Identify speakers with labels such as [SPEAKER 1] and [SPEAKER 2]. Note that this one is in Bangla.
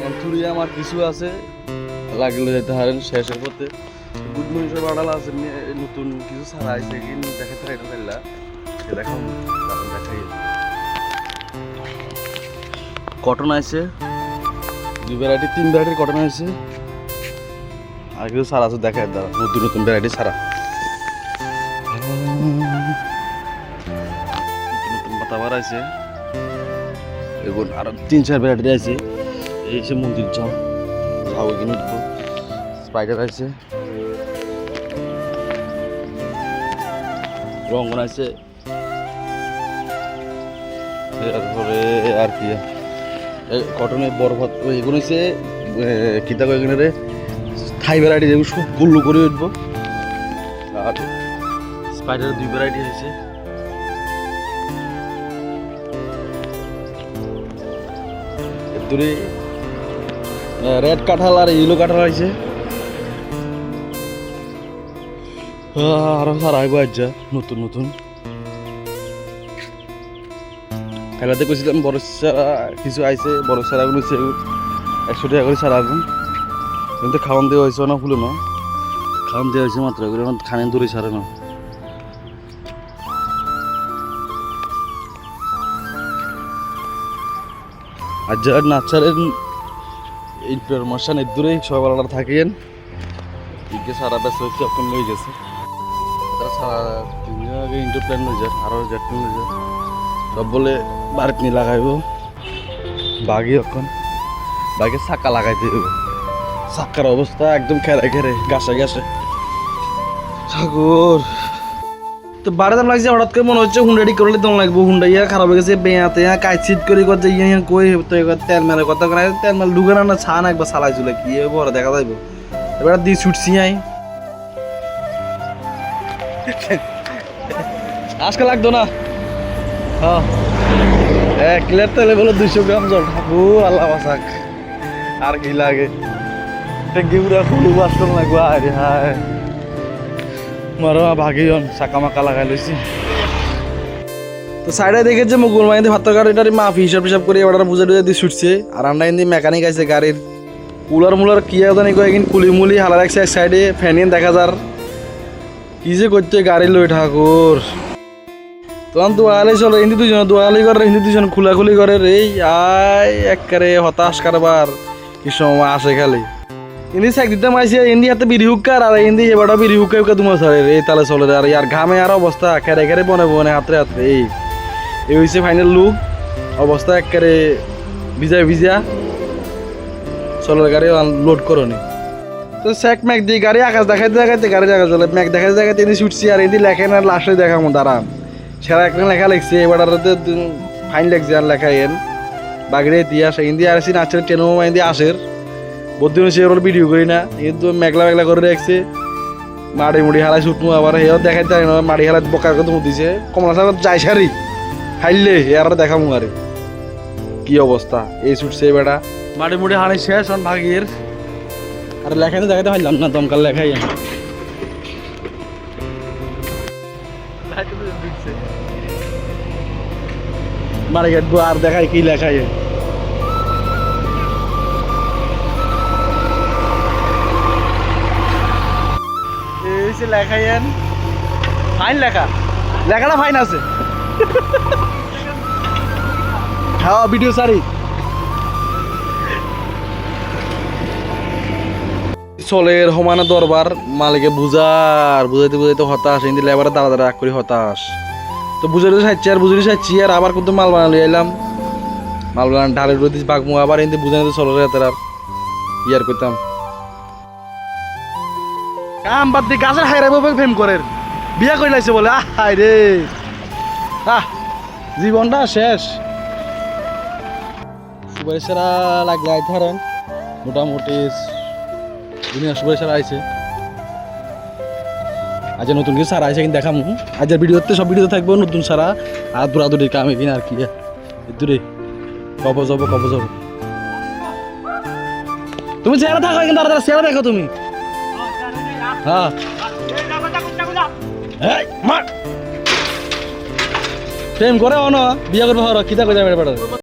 [SPEAKER 1] এন্থুরি আমার কিছু আছে লাগলে যেতে হারেন শেষের পথে গুড মর্নিং সব আড়াল আছে নতুন কিছু ছাড়া আছে কিন্তু দেখাতে হয় না ফেললা দেখাম দেখাই কটন আছে 2 ভ্যারাইটি 3 ভ্যারাইটির কটন আছে আর কিছু ছাড়া আছে দেখায় দাঁড়া নতুন নতুন ভ্যারাইটি ছাড়া নতুন পাতা বার আছে এগুলো আরো 3-4 ভ্যারাইটি আছে এই সে মন্দির যাও যাও এখানে উঠবো স্পাইডার আছে রঙন আছে তারপরে আর কি কটনের বরফ এগুলো হচ্ছে কিতা এখানে রে থাই ভ্যারাইটি যেগুলো খুব গুল্লু করে উঠবো আর স্পাইডারের 2 ভ্যারাইটি আছে দূরে রেড কাঁঠাল আর ইয়েলো কাঁঠাল আছে আরো সারা আইব আজ্জা নতুন নতুন খেলাতে কইছিলাম বড় সারা কিছু আইছে বড় সারাগুলো 100 টাকা করে সারা আগুন কিন্তু খাওয়ান দেওয়া হয়েছে না ফুলো না খাওয়ান দেওয়া হয়েছে মাত্র এগুলো খানে দূরে সারে না আর যারা নাচারের এই প্রমোশন এর দূরে সবাই থাকেন এদিকে সারা ব্যস্ত হচ্ছে এখন লয়ে গেছে তারা সারা আগে ইন্টার প্ল্যান লয়ে যায় আরও জ্যাটন লয়ে যায় সব বলে বাড়িতে নিয়ে লাগাইব বাঘি এখন বাঘের চাকা লাগাইতে হবে চাকার অবস্থা একদম খেরে খেরে গাছে গাছে সাগর তো বারে দাম লাগছে হঠাৎ করে মনে হচ্ছে হুন্ডাটি করলে দম লাগবো হুন্ডা ইয়া খারাপ হয়ে গেছে বেয়াতে কাইচিত করে করছে ইয়ে কই তো তেল মেলে কথা করে তেল মেলে ঢুকে না ছান একবার চালাই চলে কি বড় দেখা যাইব এবার দিয়ে ছুটছি আই আজকে লাগতো না হ্যাঁ ক্লিয়ার তেলে বলো 200 গ্রাম জল ঠাকু আল্লাহ বাসাক আর কি লাগে ট্যাঙ্কি পুরা ফুল বাস্তব লাগবো আরে হায় মারো ভাগিয়ন চাকা মাকা লাগাই লইছি তো সাইডে দেখেছে মুগুল মাইতে ভাত গাড়িটার মাফি হিসাব হিসাব করে এবার বুঝে টুঝে দিয়ে ছুটছে আর আমরা এমনি মেকানিক আছে গাড়ির কুলার মুলার কি জানি কয় কিন্তু কুলি মুলি হালা রাখছে এক সাইডে ফ্যানিন দেখা যার কি যে করতে গাড়ি লই ঠাকুর তখন দোয়ালি চলে হিন্দি দুজন দোয়ালি করে হিন্দি দুজন খুলাখুলি করে রে আয় একবারে হতাশ কারবার কি সময় আসে খালি ইন্দি সাইক দিতে মাইছে ইন্দি হাতে বিড়ি হুক্কার আর ইন্দি এবার বিড়ি হুক্কা হুক্কা তোমার সারে এই তালে চলে আর ইয়ার ঘামে আর অবস্থা খেরে খেরে বনে বনে হাতরে হাতরে এই হয়েছে ফাইনাল লুক অবস্থা একবারে ভিজা ভিজা চলের গাড়ি লোড করনি তো স্যাক ম্যাক দিয়ে গাড়ি আকাশ দেখাইতে দেখাইতে গাড়ি দেখা চলে ম্যাক দেখাইতে দেখাইতে ইন্দি ছুটছি আর ইন্দি লেখেন আর লাস্টে দেখামো দাঁড়াম সেরা একটা লেখা লিখছে এবার ফাইন লাগছে আর লেখাই এন বাগড়ে ইতিহাস ইন্দি আর আসি নাচের ট্রেনও ইন্দি আসের বদিন সে ওর ভিডিও করি না কিন্তু মেঘলা মেঘলা করে রাখছে মাড়ি মুড়ি হালাই ছুটমু আবার হেও দেখাইতে পারি না মাড়ি হালাই বকার কথা দিছে কমলা সাগর যাই সারি খাইলে আর দেখামু আরে কি অবস্থা এই ছুটছে বেটা মাড়ি মুড়ি হালাই শেষ আর ভাগির আর লেখাইতে দেখাইতে পারলাম না দমকাল লেখাই মারি কাটবো আর দেখাই কি লেখাই লেখাইন ফাইন লেখা লেখাটা ফাইন আছে হ্যাঁ ভিডিও সারি চলের সমানে দরবার মালিকে বুঝাইতে বুঝাইতে হতাশ এনে লেবারে দাঁড়া দাঁড়া রাগ করি হতাশ তো বুঝাইতে চাইছি আর বুঝাইতে চাইছি আর আবার কিন্তু মাল বানালি এলাম মাল বানান ঢালের রোদ বাঘমু আবার এনে বুঝাইতে চলের হাতের আর ইয়ার করতাম কাম বাদ দিয়ে গাছের হাইরাইব ফেম করে বিয়া করে লাইছে বলে আহাই রে জীবনটা শেষ সুপারি সারা লাগলে আইতে হারেন মোটামুটি দুনিয়া সুপারি সারা আইছে আজ নতুন কিছু সারা আইছে কিন্তু দেখাম আজের ভিডিওতে সব ভিডিও থাকবো নতুন সারা আর দৌড়াদৌড়ি কামে কিনা আর কি দূরে কব যাব তুমি চেহারা থাকো কিন্তু আর চেহারা দেখো তুমি হ্যাঁ প্রেম করে অন বিয়া করবো কিতা করে যাবে